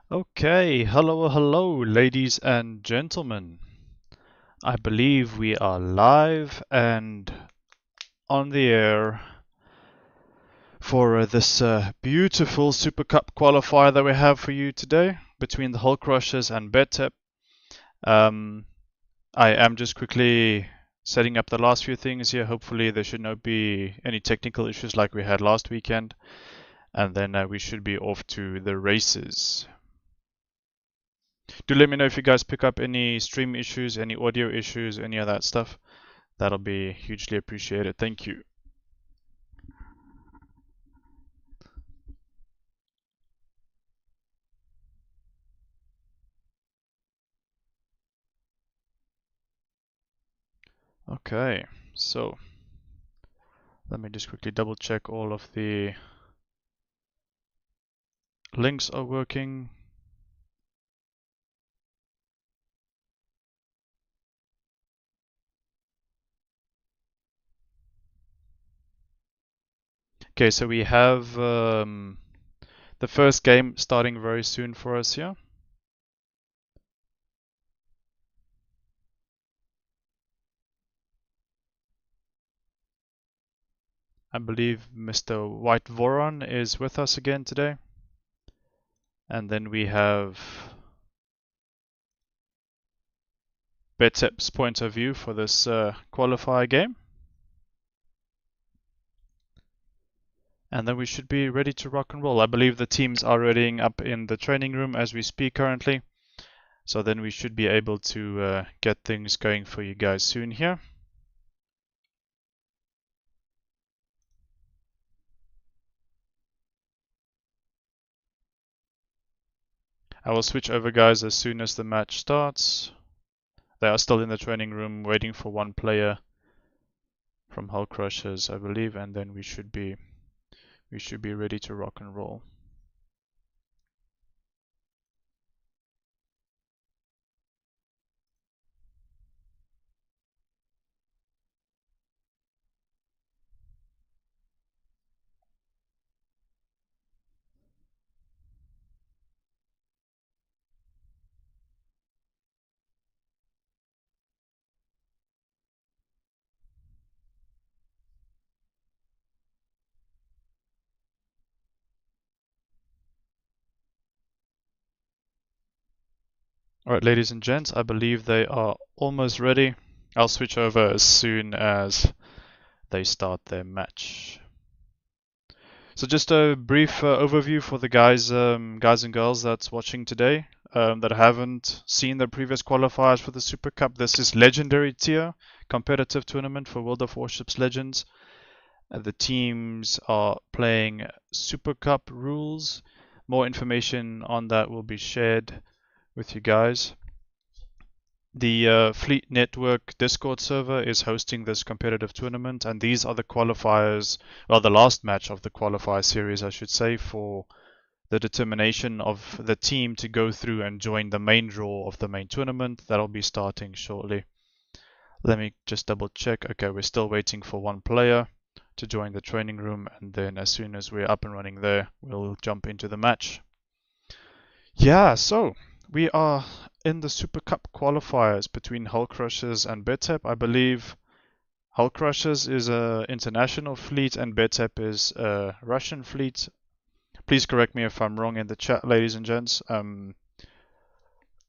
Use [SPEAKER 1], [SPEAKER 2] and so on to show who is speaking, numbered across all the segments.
[SPEAKER 1] Okay, hello, ladies and gentlemen. I believe we are live and on the air for this beautiful Super Cup qualifier that we have for you today between the Hull Crushers and BETEP. Um, I am just quickly setting up the last few things here. Hopefully, there should not be any technical issues like we had last weekend, and then we should be off to the races. Do let me know if you guys pick up any stream issues, any audio issues, any of that stuff. That'll be hugely appreciated. Thank you. Okay, so let me just quickly double check all of the links are working. Okay, so we have the first game starting very soon for us here. I believe Mr. White Voron is with us again today. And then we have BETEP's point of view for this qualifier game. And then we should be ready to rock and roll. I believe the teams are readying up in the training room as we speak currently. So then we should be able to get things going for you guys soon here. I will switch over, guys, as soon as the match starts. They are still in the training room waiting for one player from Hull Crushers, I believe, and then we should be ready to rock and roll. Alright, ladies and gents, I believe they are almost ready. I'll switch over as soon as they start their match. So just a brief overview for the guys and girls that's watching today that haven't seen the previous qualifiers for the Super Cup. This is Legendary Tier competitive tournament for World of Warships Legends. The teams are playing Super Cup rules. More information on that will be shared with you guys. The Fleet Network Discord server is hosting this competitive tournament, and these are the qualifiers, well, the last match of the qualifier series, I should say, for the determination of the team to go through and join the main draw of the main tournament. That'll be starting shortly. Let me just double check. Okay, we're still waiting for one player to join the training room, and then as soon as we're up and running there, we'll jump into the match. Yeah, so we are in the Super Cup qualifiers between Hull Crushers and BETEP. I believe Hull Crushers is an international fleet and BETEP is a Russian fleet. Please correct me if I'm wrong in the chat, ladies and gents.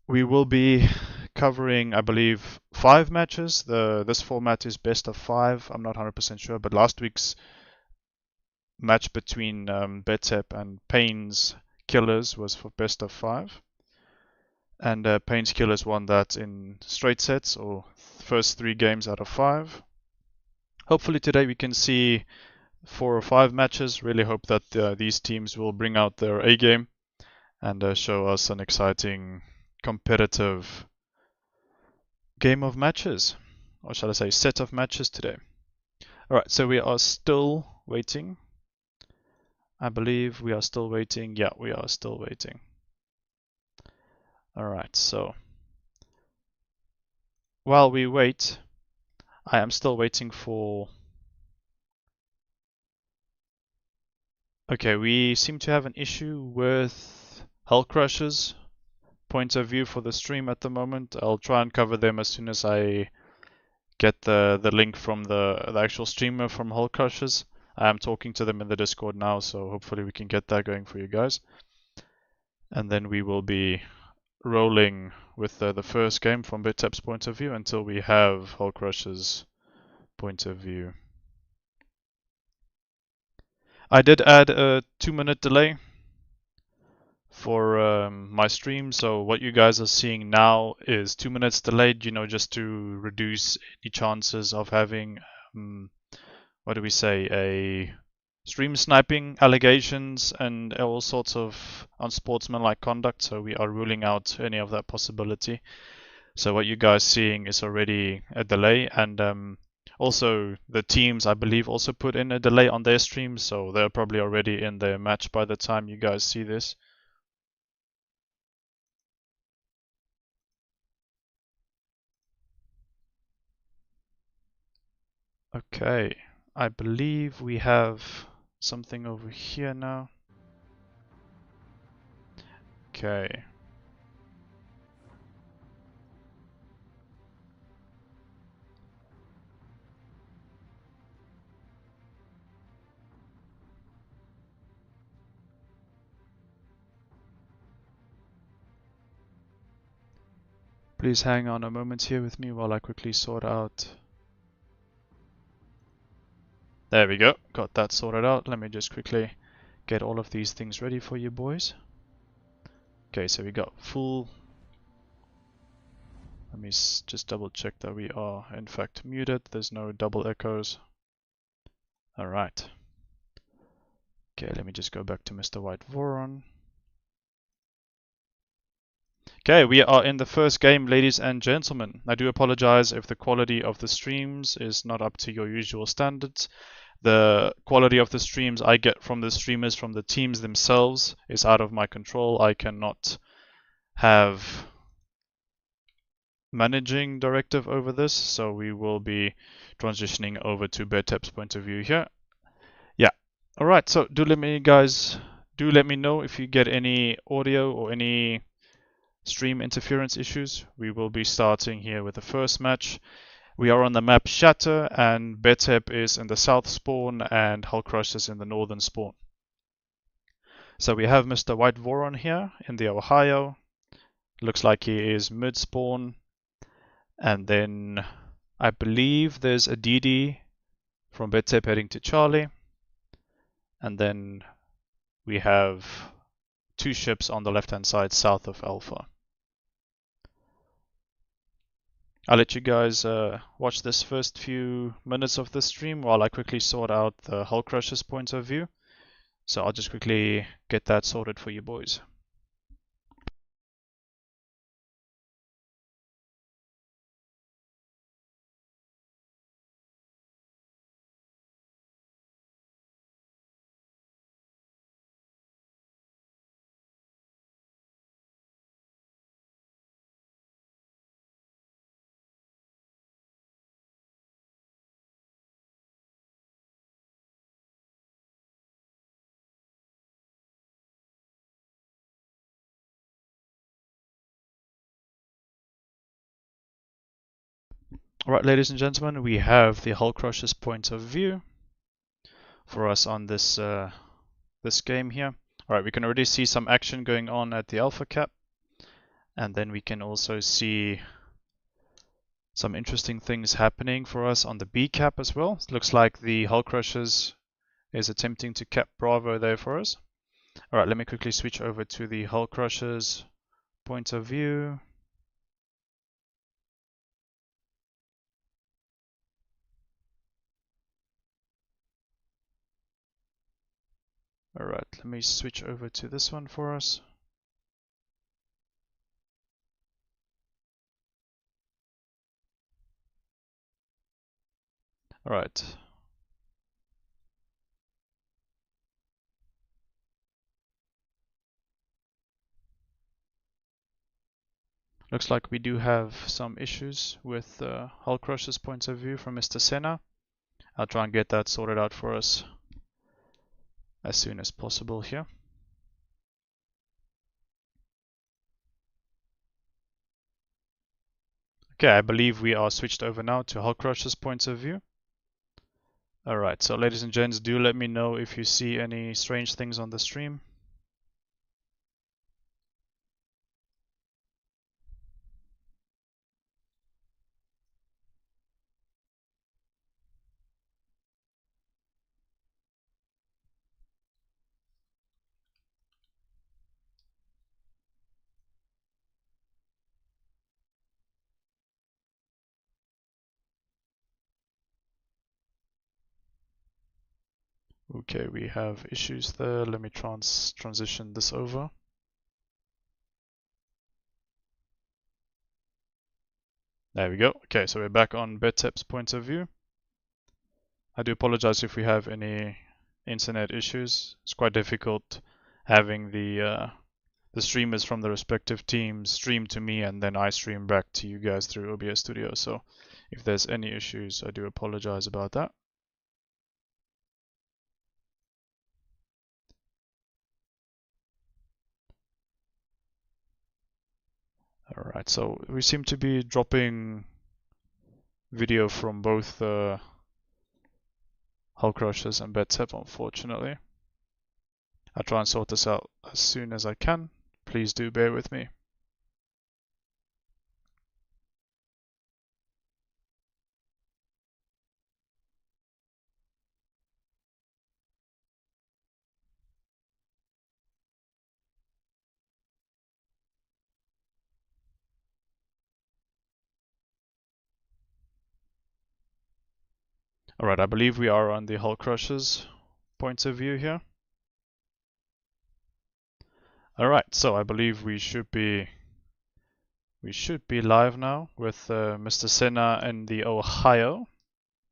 [SPEAKER 1] We will be covering, I believe, 5 matches. This format is best of 5. I'm not 100% sure, but last week's match between BETEP and Payne's Killers was for best of 5. And Payne's Killers won that in straight sets, or first 3 games out of 5. Hopefully today we can see 4 or 5 matches. Really hope that these teams will bring out their A game and show us an exciting, competitive game of matches, or shall I say set of matches today. Alright, so we are still waiting. I believe we are still waiting. Yeah, we are still waiting. Alright, so while we wait, I am still waiting for... Okay, we seem to have an issue with Hull Crushers point of view for the stream at the moment. I'll try and cover them as soon as I get the link from the actual streamer from Hull Crushers. I am talking to them in the Discord now, so hopefully we can get that going for you guys. And then we will be rolling with the first game from BETEP's point of view until we have Hull Crushers' point of view. I did add a 2-minute delay for my stream, so what you guys are seeing now is 2 minutes delayed, you know, just to reduce any chances of having, what do we say, a stream sniping allegations and all sorts of unsportsmanlike conduct, so we are ruling out any of that possibility. So what you guys seeing is already a delay, and also the teams, I believe, also put in a delay on their streams, so they're probably already in their match by the time you guys see this. Okay, I believe we have something over here now. Okay. Please hang on a moment here with me while I quickly sort out. There we go, got that sorted out. Let me just quickly get all of these things ready for you boys. Okay, so we got full. Let me just double check that we are in fact muted. There's no double echoes. Alright. Okay, let me just go back to Mr. White Voron. Okay, we are in the first game, ladies and gentlemen. I do apologize if the quality of the streams is not up to your usual standards. The quality of the streams I get from the streamers, from the teams themselves, is out of my control. I cannot have managing directive over this, so we will be transitioning over to BETEP's point of view here. Yeah. Alright, so do let me know if you get any audio or any stream interference issues. We will be starting here with the first match. We are on the map Shatter, and BETEP is in the south spawn and Hull Crush is in the northern spawn. So we have Mr. White Voron here in the Ohio. Looks like he is mid spawn. And then I believe there's a DD from BETEP heading to Charlie. And then we have 2 ships on the left hand side south of Alpha. I'll let you guys watch this first few minutes of the stream while I quickly sort out the Hull Crushers point of view. So I'll just quickly get that sorted for you boys. Alright, ladies and gentlemen, we have the Hull Crushers point of view for us on this this game here. Alright, we can already see some action going on at the Alpha Cap, and then we can also see some interesting things happening for us on the B Cap as well. It looks like the Hull Crushers is attempting to cap Bravo there for us. Alright, let me quickly switch over to the Hull Crushers point of view. Alright, let me switch over to this one for us. Alright. Looks like we do have some issues with Hull Crushers point of view from Mr. Senna. I'll try and get that sorted out for us as soon as possible here. Okay, I believe we are switched over now to Hull Crusher's point of view. Alright, so ladies and gents, do let me know if you see any strange things on the stream. Okay, we have issues there. Let me transition this over. There we go. Okay, so we're back on BETEP's point of view. I do apologize if we have any internet issues. It's quite difficult having the streamers from the respective teams stream to me and then I stream back to you guys through OBS Studio. So if there's any issues, I do apologize about that. Alright, so we seem to be dropping video from both Hull Crushers and BETEP, unfortunately. I'll try and sort this out as soon as I can. Please do bear with me. Alright, I believe we are on the Hull Crushers point of view here. Alright, so I believe we should be live now with Mr. Senna and the Ohio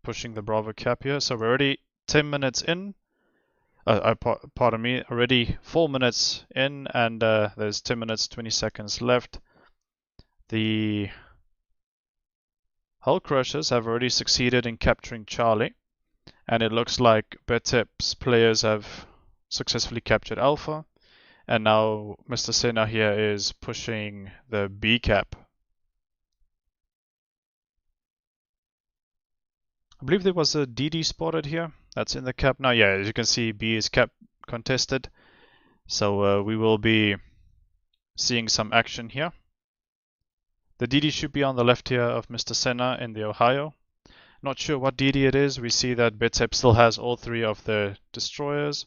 [SPEAKER 1] pushing the Bravo cap here. So we're already 10 minutes in. Pardon me, already 4 minutes in, and there's 10 minutes 20 seconds left. The Hull Crushers have already succeeded in capturing Charlie, and it looks like BETEP's players have successfully captured Alpha, and now Mr. Senna here is pushing the B cap. I believe there was a DD spotted here. That's in the cap now. Yeah, as you can see, B is cap contested. So we will be seeing some action here. The DD should be on the left here of Mr. Senna in the Ohio. Not sure what DD it is. We see that BETEP still has all 3 of the destroyers.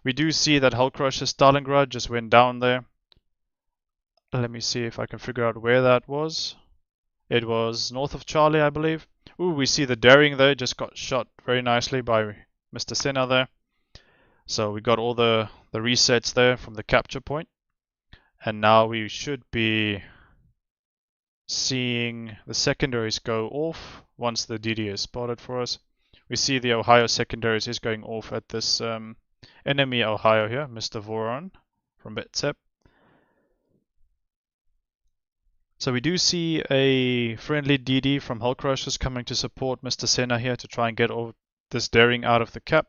[SPEAKER 1] We do see that Hull Crusher Stalingrad just went down there. Let me see if I can figure out where that was. It was north of Charlie, I believe. Ooh, we see the Daring there just got shot very nicely by Mr. Senna there. So we got all the resets there from the capture point. And now we should be seeing the secondaries go off once the DD is spotted for us. We see the Ohio secondaries is going off at this enemy Ohio here, Mr. Voron from BETEP. So we do see a friendly DD from Hull Crushers coming to support Mr. Senna here to try and get all this Daring out of the cap,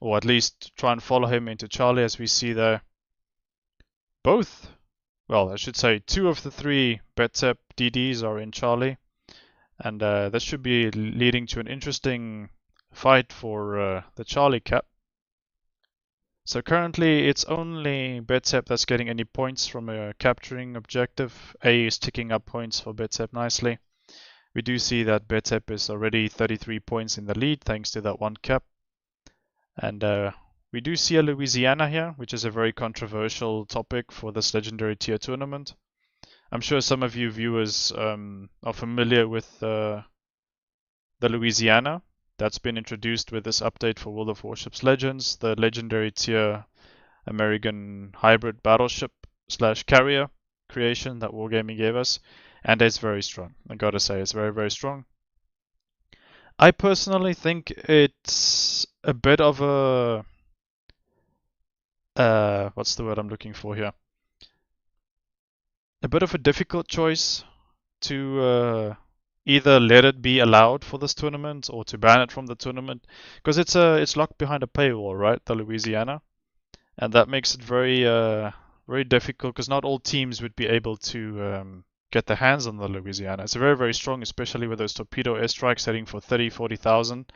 [SPEAKER 1] or at least try and follow him into Charlie, as we see there. Both, well, I should say 2 of the 3 BETEP DDs are in Charlie, and that should be leading to an interesting fight for the Charlie cap. So currently it's only BETEP that's getting any points from a capturing objective. A is ticking up points for BETEP nicely. We do see that BETEP is already 33 points in the lead thanks to that 1 cap. And we do see a Louisiana here, which is a very controversial topic for this legendary tier tournament. I'm sure some of you viewers are familiar with the Louisiana. That's been introduced with this update for World of Warships Legends, the legendary tier American hybrid battleship / carrier creation that Wargaming gave us, and it's very strong. I gotta say, it's very, very strong. I personally think it's a bit of a what's the word I'm looking for here? A bit of a difficult choice to either let it be allowed for this tournament or to ban it from the tournament, because it's locked behind a paywall, right? The Louisiana, and that makes it very very difficult, because not all teams would be able to get their hands on the Louisiana. It's very, very strong, especially with those torpedo airstrikes heading for 30, 40,000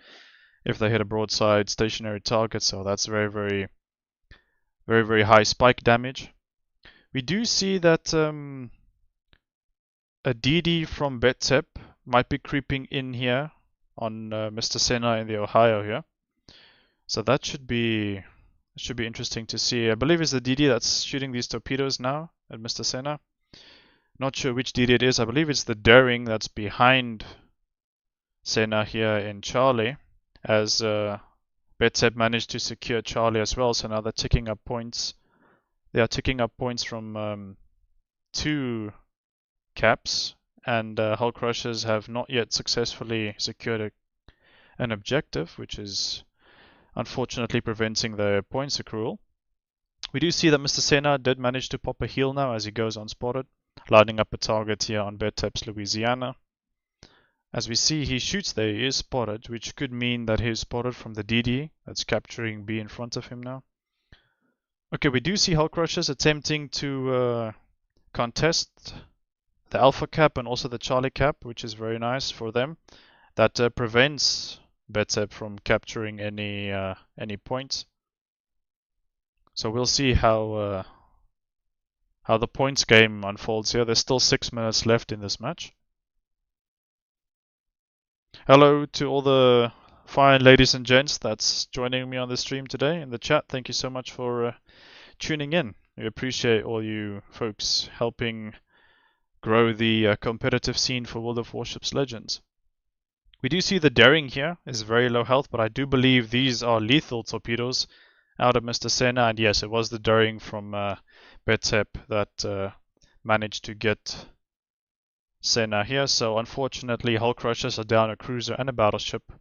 [SPEAKER 1] if they hit a broadside stationary target. So that's very, very, very, very high spike damage. We do see that a DD from BETEP might be creeping in here on Mr. Senna in the Ohio here. So that should be interesting to see. I believe it's the DD that's shooting these torpedoes now at Mr. Senna. Not sure which DD it is. I believe it's the Daring that's behind Senna here in Charlie, as BETEP managed to secure Charlie as well. So now they're ticking up points. They are ticking up points from 2 caps, and Hull Crushers have not yet successfully secured an objective, which is unfortunately preventing the points accrual. We do see that Mr. Senna did manage to pop a heel now as he goes unspotted, lining up a target here on BETEP's Louisiana. As we see, he shoots there, he is spotted, which could mean that he is spotted from the DD that's capturing B in front of him now. Okay, we do see Hull Crushers attempting to contest the Alpha cap and also the Charlie cap, which is very nice for them. That prevents BETEP from capturing any points. So we'll see how the points game unfolds here. There's still 6 minutes left in this match. Hello to all the fine ladies and gents that's joining me on the stream today in the chat. Thank you so much for tuning in. We appreciate all you folks helping grow the competitive scene for World of Warships Legends. We do see the Daring here is very low health, but I do believe these are lethal torpedoes out of Mr. Senna, and yes, it was the Daring from BETEP that managed to get Senna here. So unfortunately, Hull Crushers are down a cruiser and a battleship.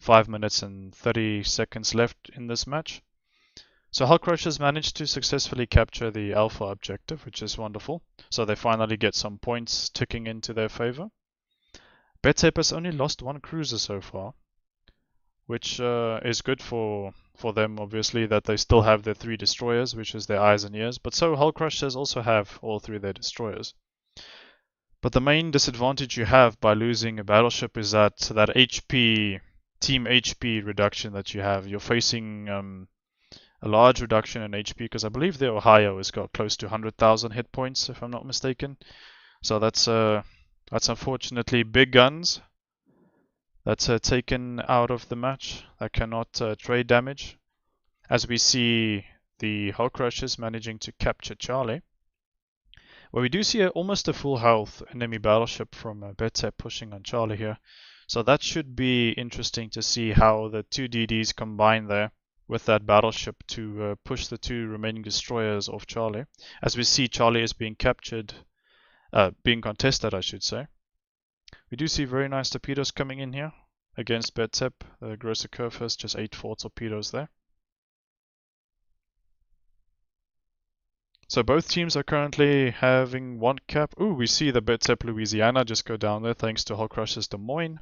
[SPEAKER 1] 5 minutes and 30 seconds left in this match. So Hull Crushers managed to successfully capture the Alpha objective, which is wonderful. So they finally get some points ticking into their favor. BETEP has only lost 1 cruiser so far, which is good for them, obviously, that they still have their 3 destroyers, which is their eyes and ears. But so Hull Crushers also have all 3 of their destroyers. But the main disadvantage you have by losing a battleship is that HP, team HP reduction that you have. You're facing a large reduction in HP, because I believe the Ohio has got close to 100,000 hit points, if I'm not mistaken. So that's unfortunately big guns that's taken out of the match that cannot trade damage. As we see the Hull Crushers managing to capture Charlie. Well, we do see almost a full health enemy battleship from BETEP pushing on Charlie here. So that should be interesting to see how the 2 DDs combine there with that battleship to push the 2 remaining destroyers off Charlie. As we see, Charlie is being captured, being contested, I should say. We do see very nice torpedoes coming in here against BETEP. The Grosser Kurfürst, just 8-4 torpedoes there. So both teams are currently having 1 cap. Ooh, we see the BETEP Louisiana just go down there thanks to Hull Crushers Des Moines.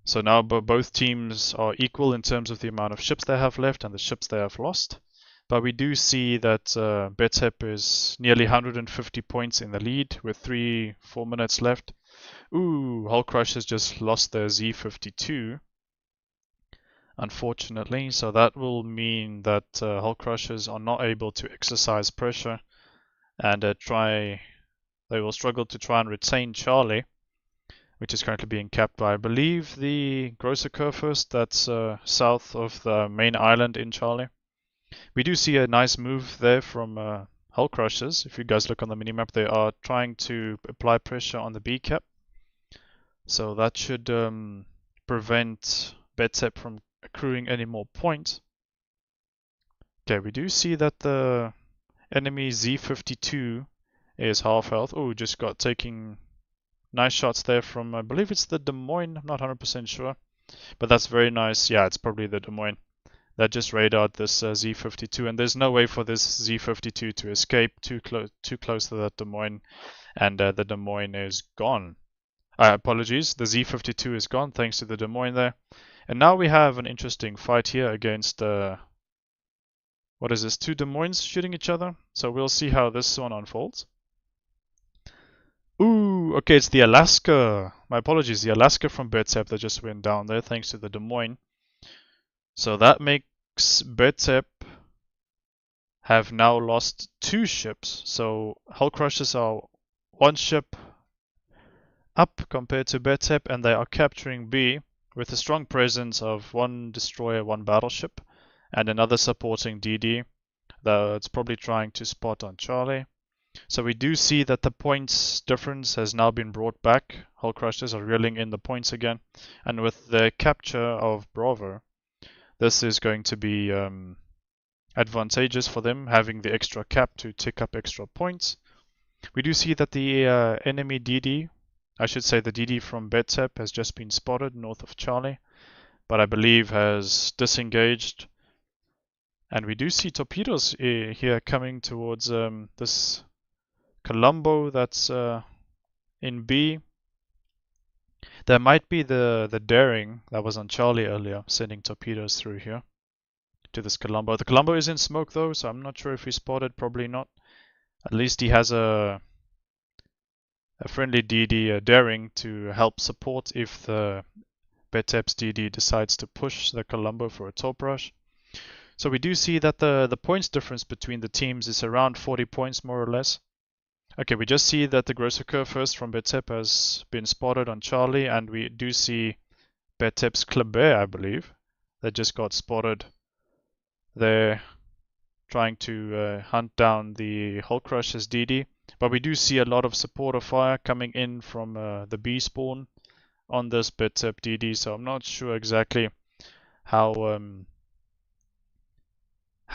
[SPEAKER 1] So now both teams are equal in terms of the amount of ships they have left and the ships they have lost. But we do see that BETEP is nearly 150 points in the lead with 3-4 minutes left. Ooh, Hull Crushers just lost their Z52, unfortunately. So that will mean that Hull Crushers are not able to exercise pressure and they will struggle to try and retain Charlie, which is currently being capped by, I believe, the Grosser Kurfürst that's south of the main island in Charlie. We do see a nice move there from Hull Crushers. If you guys look on the minimap, they are trying to apply pressure on the B cap. So that should prevent BETEP from accruing any more points. Okay, we do see that the enemy Z52 is half health. Oh, just got taking nice shots there from, I believe it's the Des Moines. I'm not 100% sure. But that's very nice. Yeah, it's probably the Des Moines. That just radared this Z52, and there's no way for this Z52 to escape. Too close to that Des Moines, and the Des Moines is gone. Apologies, the Z52 is gone thanks to the Des Moines there. And now we have an interesting fight here against, what is this, 2 Des Moines shooting each other? So we'll see how this one unfolds. Ooh, okay, it's the Alaska. My apologies, the Alaska from BETEP that just went down there thanks to the Des Moines. So that makes BETEP have now lost 2 ships. So Hull Crushers are 1 ship up compared to BETEP, and they are capturing B with a strong presence of 1 destroyer, 1 battleship, and another supporting DD that's probably trying to spot on Charlie. So we do see that the points difference has now been brought back. Hull Crushers are reeling in the points again, and with the capture of Bravo, this is going to be advantageous for them, having the extra cap to tick up extra points. We do see that the enemy DD, I should say the DD from BETEP, has just been spotted north of Charlie, but I believe has disengaged. And we do see torpedoes here coming towards this Colombo that's in B. There might be the Daring that was on Charlie earlier, sending torpedoes through here to this Colombo. The Colombo is in smoke though, so I'm not sure if he spotted, probably not. At least he has a friendly DD Daring to help support if the BETEP's DD decides to push the Colombo for a top rush. So we do see that the points difference between the teams is around 40 points more or less. Okay, we just see that the Grosser Curve first from BETEP has been spotted on Charlie, and we do see BETEP's Kleber, I believe, that just got spotted there trying to hunt down the Hull Crushers DD. But we do see a lot of supporter fire coming in from the B spawn on this BETEP DD, so I'm not sure exactly how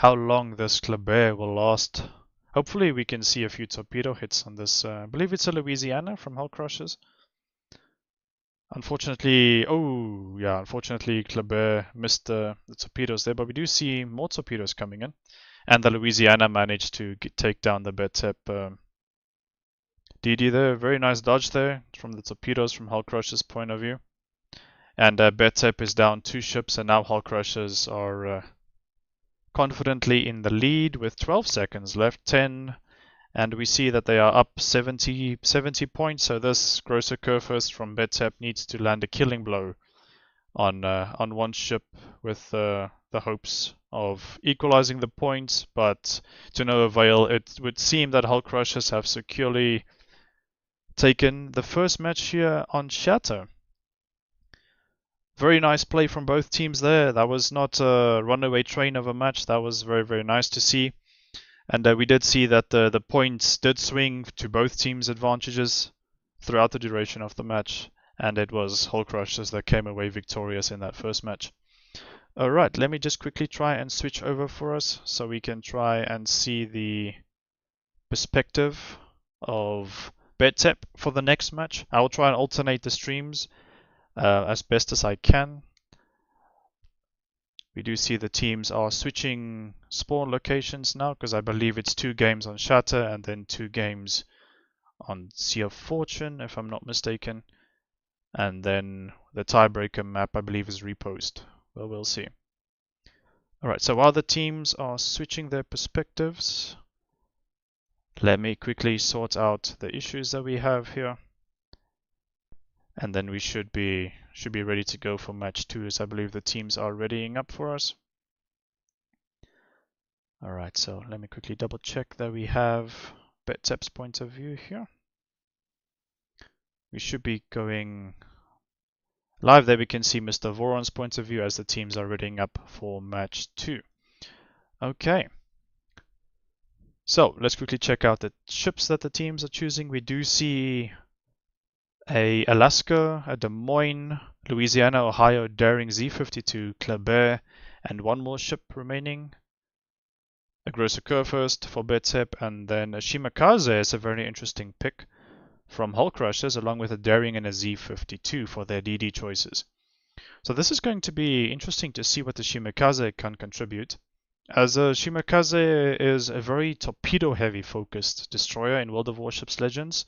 [SPEAKER 1] long this Kleber will last. Hopefully we can see a few torpedo hits on this. I believe it's a Louisiana from Hull Crushers. Unfortunately, unfortunately Kleber missed the torpedoes there, but we do see more torpedoes coming in. And the Louisiana managed to take down the BETEP DD there. Very nice dodge there from the torpedoes from Hull Crushers' point of view. And BETEP is down 2 ships, and now Hull Crushers are confidently in the lead with 12 seconds left, 10, and we see that they are up 70 points. So this Grosser Curve first from BETEP needs to land a killing blow on 1 ship with the hopes of equalizing the points, but to no avail. It would seem that Hull Crushers have securely taken the first match here on Shatter. Very nice play from both teams there. That was not a runaway train of a match. That was very, very nice to see. And we did see that the points did swing to both teams' advantages throughout the duration of the match. And it was Hull Crushers that came away victorious in that first match. Alright, let me just quickly try and switch over for us so we can try and see the perspective of BETEP for the next match. I will try and alternate the streams as best as I can. We do see the teams are switching spawn locations now, because I believe it's 2 games on Shatter and then 2 games on Sea of Fortune, if I'm not mistaken. And then the tiebreaker map, I believe, is Repost. Well, we'll see. Alright, so while the teams are switching their perspectives, let me quickly sort out the issues that we have here. And then we should be ready to go for match 2, as I believe the teams are readying up for us. Alright, so let me quickly double check that we have BETEP's point of view here. We should be going live there. We can see Mr. Voron's point of view as the teams are readying up for match 2. Okay. So let's quickly check out the ships that the teams are choosing. We do see a Alaska, a Des Moines, Louisiana, Ohio, Daring, Z-52, Kleber, and 1 more ship remaining. A Grosser Curve first for BETEP, and then a Shimakaze is a very interesting pick from Hull Crushers, along with a Daring and a Z-52 for their DD choices. So this is going to be interesting to see what the Shimakaze can contribute, as a Shimakaze is a very torpedo-heavy focused destroyer in World of Warships Legends,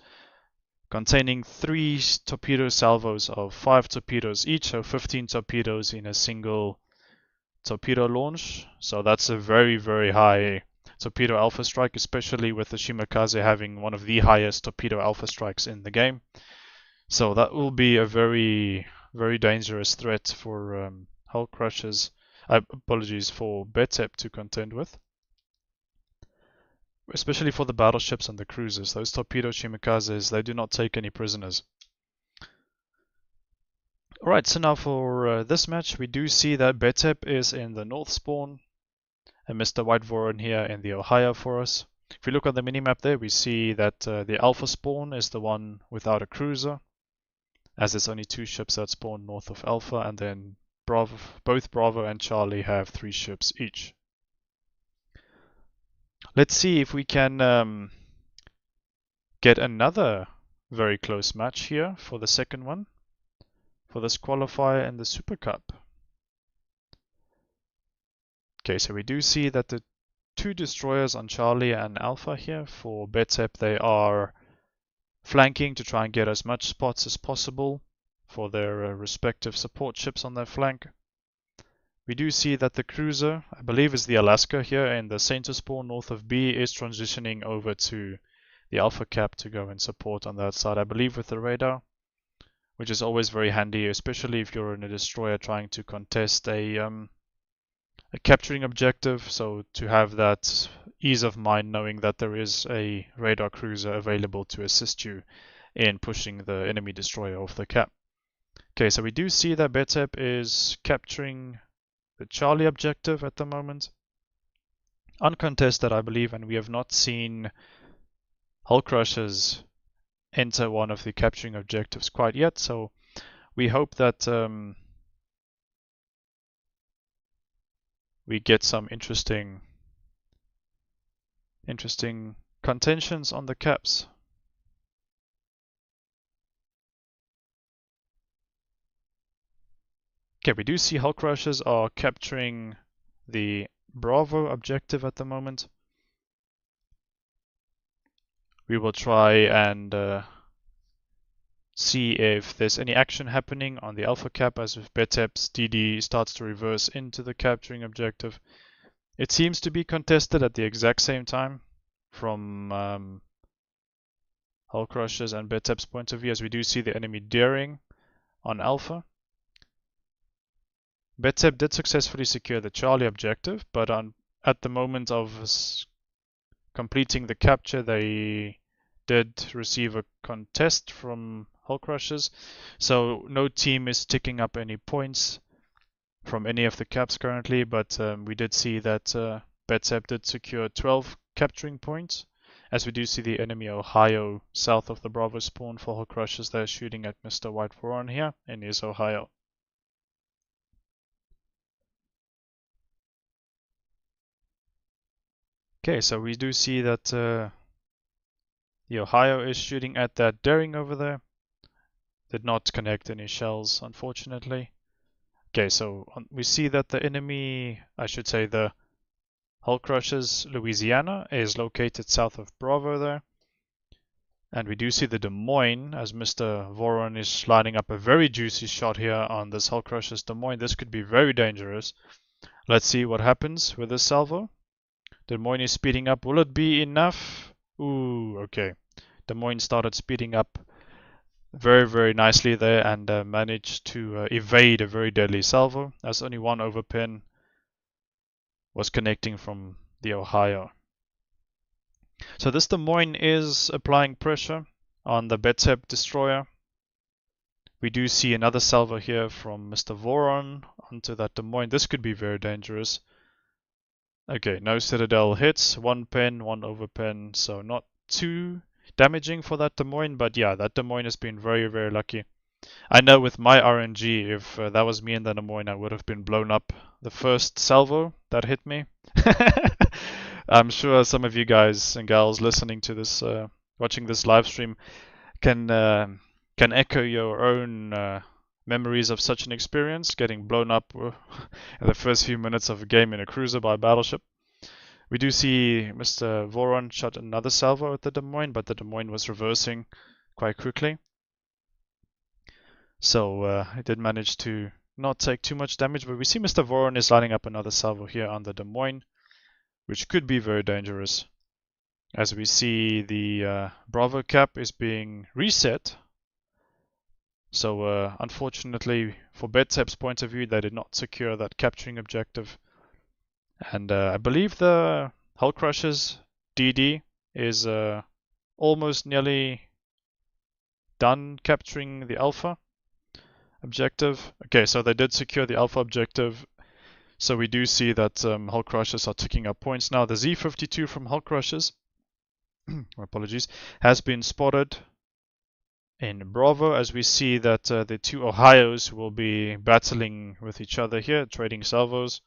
[SPEAKER 1] containing 3 torpedo salvos of 5 torpedoes each, so 15 torpedoes in a single torpedo launch. So that's a very, very high torpedo alpha strike, especially with the Shimakaze having one of the highest torpedo alpha strikes in the game. So that will be a very, very dangerous threat for hull crushers. Apologies, for BETEP to contend with. Especially for the battleships and the cruisers. Those torpedo Shimikazes, they do not take any prisoners. Alright, so now for this match, we do see that BETEP is in the north spawn, and Mr. White Voron here in the Ohio for us. If we look on the minimap there, we see that the Alpha spawn is the one without a cruiser, as there's only 2 ships that spawn north of Alpha, and then both Bravo and Charlie have 3 ships each. Let's see if we can get another very close match here for the second one, for this qualifier in the SuperCup. Okay, so we do see that the 2 destroyers on Charlie and Alpha here for BETEP, they are flanking to try and get as much spots as possible for their respective support ships on their flank. We do see that the cruiser, I believe is the Alaska here in the center spawn north of B, is transitioning over to the Alpha cap to go and support on that side, I believe with the radar, which is always very handy, especially if you're in a destroyer trying to contest a capturing objective. So to have that ease of mind knowing that there is a radar cruiser available to assist you in pushing the enemy destroyer off the cap. Okay, so we do see that BETEP is capturing the Charlie objective at the moment. Uncontested, I believe, and we have not seen hull crushers enter one of the capturing objectives quite yet, so we hope that we get some interesting contentions on the caps. Okay, we do see hull crushers are capturing the Bravo objective at the moment. We will try and see if there's any action happening on the Alpha cap as if BETEP's DD starts to reverse into the capturing objective. It seems to be contested at the exact same time from hull crushers and BETEP's point of view, as we do see the enemy daring on Alpha. BETEP did successfully secure the Charlie objective, but at the moment of completing the capture, they did receive a contest from hull crushers, so no team is ticking up any points from any of the caps currently, but we did see that BETEP did secure 12 capturing points, as we do see the enemy Ohio south of the Bravo spawn for hull crushers. They're shooting at Mr. White Voron here in his Ohio. Okay, so we do see that the Ohio is shooting at that daring over there. Did not connect any shells, unfortunately. Okay, so we see that the enemy, I should say the hull crushers Louisiana, is located south of Bravo there. And we do see the Des Moines, as Mr. Voron is lining up a very juicy shot here on this hull crushers Des Moines. This could be very dangerous. Let's see what happens with this salvo. Des Moines is speeding up. Will it be enough? Ooh, okay. Des Moines started speeding up very, very nicely there and managed to evade a very deadly salvo, as only one overpin was connecting from the Ohio. So this Des Moines is applying pressure on the BETEP destroyer. We do see another salvo here from Mr. Voron onto that Des Moines. This could be very dangerous. Okay, no Citadel hits, one pin, one overpin, so not too damaging for that Des Moines, but yeah, that Des Moines has been very, very lucky. I know with my RNG, if that was me in the Des Moines, I would have been blown up the first salvo that hit me. I'm sure some of you guys and gals listening to this, watching this live stream, can echo your own memories of such an experience, getting blown up in the first few minutes of a game in a cruiser by a battleship. We do see Mr. Voron shot another salvo at the Des Moines, but the Des Moines was reversing quite quickly. So it did manage to not take too much damage, but we see Mr. Voron is lining up another salvo here on the Des Moines. which could be very dangerous. As we see, the Bravo cap is being reset. So unfortunately, for BETEP's point of view, they did not secure that capturing objective. And I believe the Hull Crushers DD is almost nearly done capturing the Alpha objective. Okay, so they did secure the Alpha objective. So we do see that Hull Crushers are ticking up points now. The Z-52 from Hull Crushers, apologies, has been spotted in Bravo, as we see that the two Ohios will be battling with each other here, trading salvos.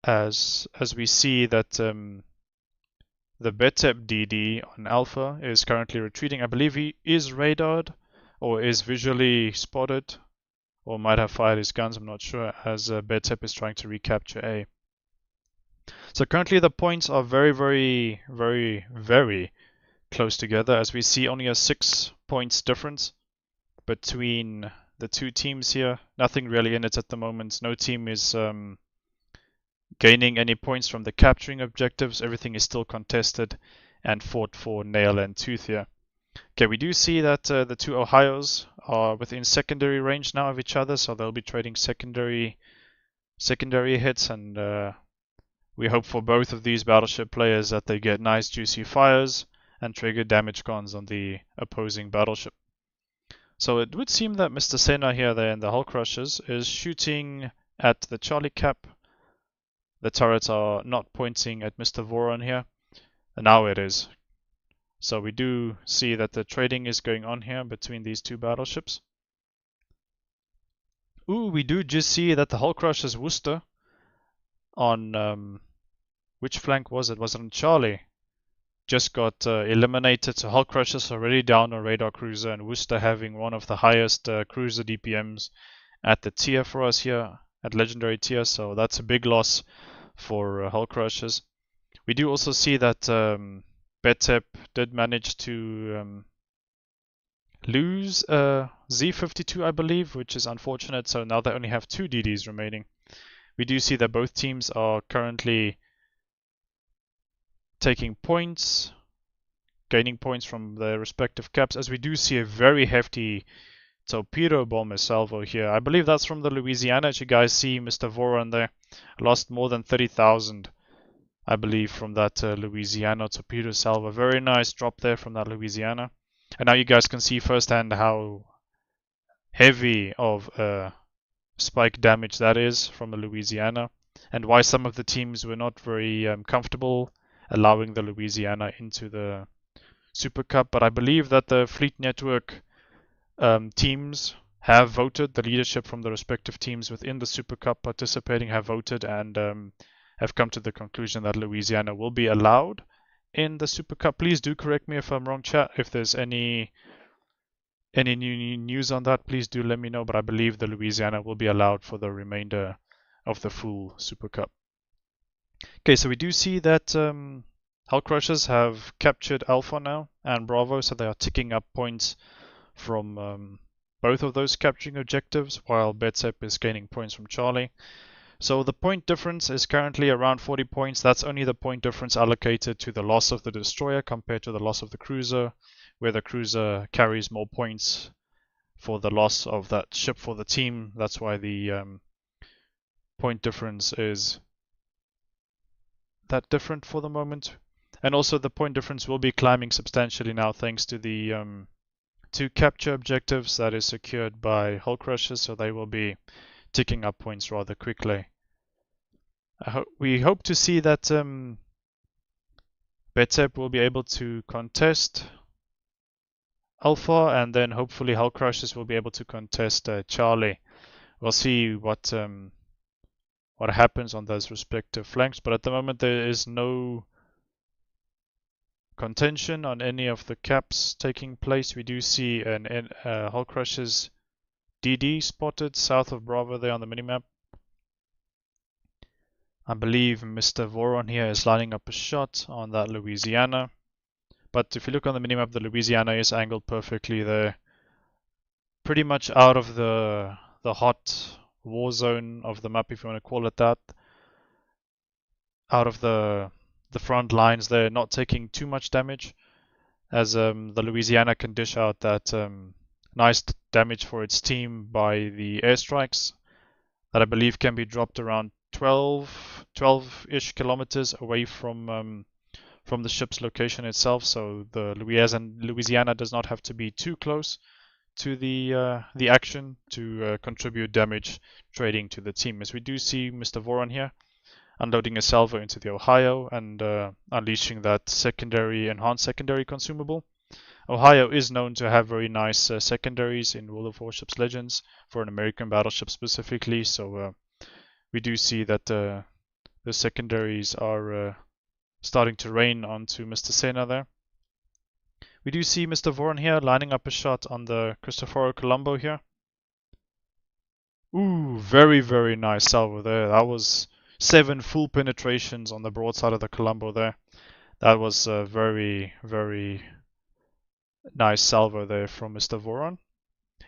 [SPEAKER 1] As we see that the BETEP DD on Alpha is currently retreating. I believe he is radared or is visually spotted or might have fired his guns, I'm not sure, as BETEP is trying to recapture A. So currently the points are very, very, very, very close together, as we see only a 6 points difference between the two teams here. Nothing really in it at the moment. No team is gaining any points from the capturing objectives. Everything is still contested and fought for nail and tooth here. Okay, we do see that the two Ohios are within secondary range now of each other, so they'll be trading secondary hits, and we hope for both of these battleship players that they get nice juicy fires and trigger damage cons on the opposing battleship. So it would seem that Mr. Senna here there in the Hull Crushers is shooting at the Charlie cap. The turrets are not pointing at Mr. Voron here, and now it is. So we do see that the trading is going on here between these two battleships. Ooh, we do just see that the Hull Crushers Worcester on which flank was it? Was it on Charlie? Just got eliminated. So Hull Crushers already down on radar cruiser, and Worcester having one of the highest cruiser DPMs at the tier for us here at legendary tier. So that's a big loss for Hull Crushers. We do also see that BETEP did manage to lose Z-52, I believe, which is unfortunate. So now they only have 2 DDs remaining. We do see that both teams are currently taking points, gaining points from their respective caps, as we do see a very hefty torpedo bomber salvo here. I believe that's from the Louisiana. As you guys see, Mr. Voron there lost more than 30,000, I believe, from that Louisiana torpedo salvo. Very nice drop there from that Louisiana. And now you guys can see firsthand how heavy of spike damage that is from the Louisiana, and why some of the teams were not very comfortable allowing the Louisiana into the SuperCup. But I believe that the Fleet Network teams have voted, the leadership from the respective teams within the SuperCup participating have voted and have come to the conclusion that Louisiana will be allowed in the SuperCup. Please do correct me if I'm wrong, chat. If there's any new news on that, please do let me know. But I believe the Louisiana will be allowed for the remainder of the full SuperCup. Okay, so we do see that Hull Crushers have captured Alpha now and Bravo, so they are ticking up points from both of those capturing objectives, while BETEP is gaining points from Charlie. So the point difference is currently around 40 points. That's only the point difference allocated to the loss of the destroyer compared to the loss of the cruiser, where the cruiser carries more points for the loss of that ship for the team. That's why the point difference is that different for the moment. And also the point difference will be climbing substantially now thanks to the 2 capture objectives that is secured by Hull Crushers, so they will be ticking up points rather quickly. We hope to see that BETEP will be able to contest Alpha, and then hopefully Hull Crushers will be able to contest Charlie. We'll see what happens on those respective flanks, but at the moment there is no contention on any of the caps taking place. We do see an Hull Crushers DD spotted south of Bravo there on the minimap. I believe Mr. Voron here is lining up a shot on that Louisiana. But if you look on the minimap, the Louisiana is angled perfectly there. Pretty much out of the hot war zone of the map, if you want to call it that. out of the front lines there, not taking too much damage, as the Louisiana can dish out that nice damage for its team by the airstrikes that I believe can be dropped around 12-ish kilometers away from the ship's location itself. So the Louisiana does not have to be too close to the action to contribute damage trading to the team. As we do see Mr. Voron here unloading a salvo into the Ohio and unleashing that enhanced secondary consumable. Ohio is known to have very nice secondaries in World of Warships Legends for an American battleship specifically, so we do see that the secondaries are starting to rain onto Mr. Senna there. We do see Mr. Voron here lining up a shot on the Cristoforo Colombo here. Ooh, very, very nice salvo there. That was 7 full penetrations on the broadside of the Colombo there. That was a very, very nice salvo there from Mr. Voron.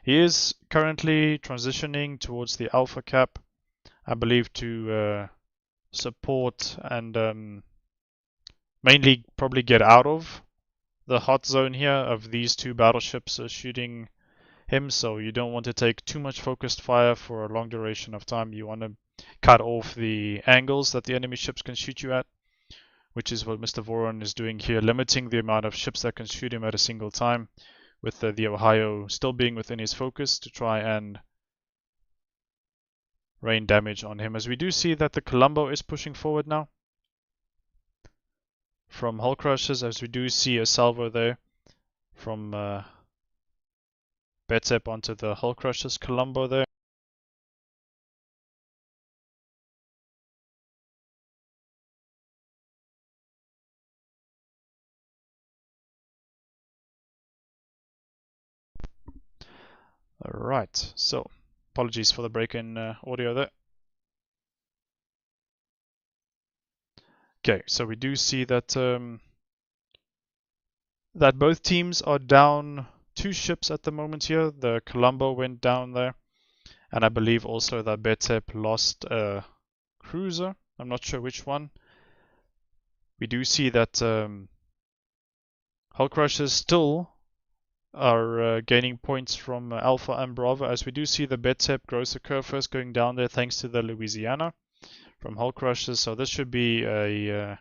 [SPEAKER 1] He is currently transitioning towards the Alpha Cap, I believe, to support and mainly probably get out of the hot zone here of these 2 battleships shooting him, so you don't want to take too much focused fire for a long duration of time. You want to cut off the angles that the enemy ships can shoot you at, which is what Mr. Voron is doing here, limiting the amount of ships that can shoot him at a single time, with the Ohio still being within his focus to try and rain damage on him. As we do see that the Colombo is pushing forward now from hull crushes, as we do see a salvo there from BETEP onto the hull crushes Colombo there. Alright, so apologies for the break in audio there. Okay, so we do see that that both teams are down 2 ships at the moment here. The Colombo went down there, and I believe also that BETEP lost a cruiser. I'm not sure which one. We do see that hull crushers still are gaining points from Alpha and Bravo, as we do see the BETEP gross occur first going down there thanks to the Louisiana from hull crushers. So this should be a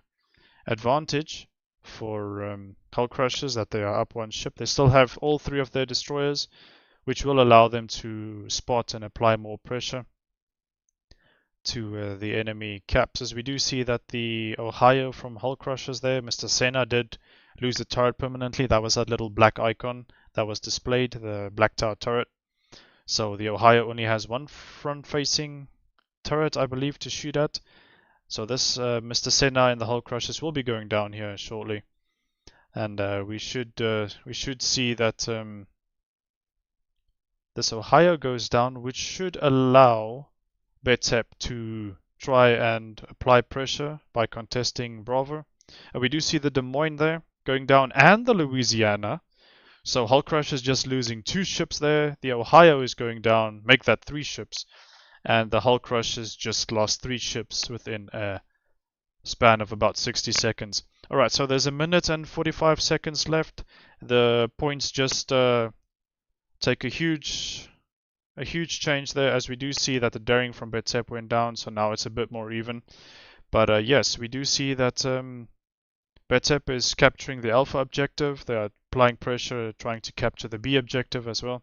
[SPEAKER 1] advantage for hull crushers that they are up 1 ship. They still have all 3 of their destroyers, which will allow them to spot and apply more pressure to the enemy caps. As we do see that the Ohio from hull crushers there, Mr. Senna, did lose the turret permanently. That was that little black icon that was displayed, the black tower turret. So the Ohio only has 1 front-facing turret, I believe, to shoot at. So this Mr. Senna and the hull crushers will be going down here shortly, and we should see that this Ohio goes down, which should allow BETEP to try and apply pressure by contesting Bravo. And we do see the Des Moines there going down, and the Louisiana. So hull crushers just losing 2 ships there. The Ohio is going down, make that 3 ships. And the hull crushers just lost 3 ships within a span of about 60 seconds. Alright, so there's 1 minute and 45 seconds left. The points just take a huge change there, as we do see that the daring from BETEP went down, so now it's a bit more even. But yes, we do see that BETEP is capturing the Alpha objective. They are applying pressure, trying to capture the B objective as well.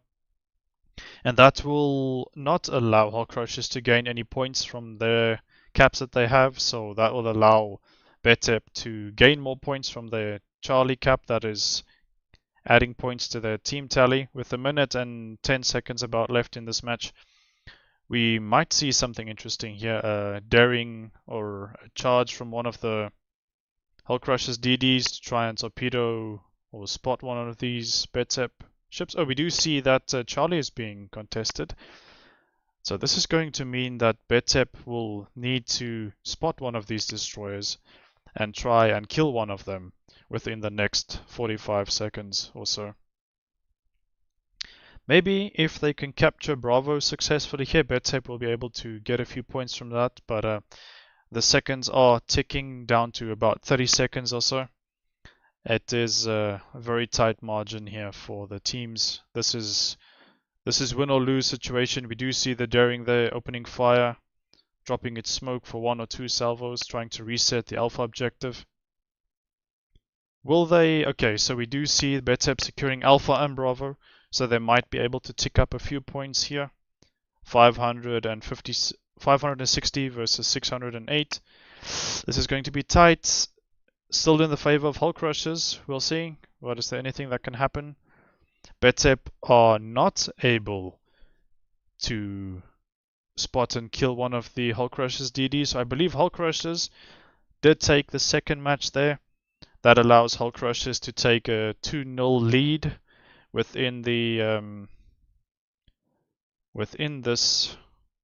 [SPEAKER 1] And that will not allow hull crushers to gain any points from their caps that they have, so that will allow BETEP to gain more points from their Charlie cap, that is adding points to their team tally. With 1 minute and 10 seconds about left in this match, we might see something interesting here. A daring or a charge from one of the hull crushers DDs to try and torpedo or spot one of these BETEP ships. Oh, we do see that Charlie is being contested. So this is going to mean that BETEP will need to spot one of these destroyers and try and kill one of them within the next 45 seconds or so. Maybe if they can capture Bravo successfully here, BETEP will be able to get a few points from that, but The seconds are ticking down to about 30 seconds or so. It is a very tight margin here for the teams. This is win or lose situation. We do see the Daring there opening fire, dropping its smoke for 1 or 2 salvos, trying to reset the Alpha objective. Will they? Okay, so we do see BETEP securing Alpha and Bravo, so they might be able to tick up a few points here. 560 versus 608. This is going to be tight. Still in the favor of Hulk Rushers. We'll see. What is there anything that can happen? BETEP are not able to spot and kill one of the Hulk Rushers DDs. So I believe Hulk Rushers did take the second match there. That allows Hulk Rushers to take a 2-0 lead within the within this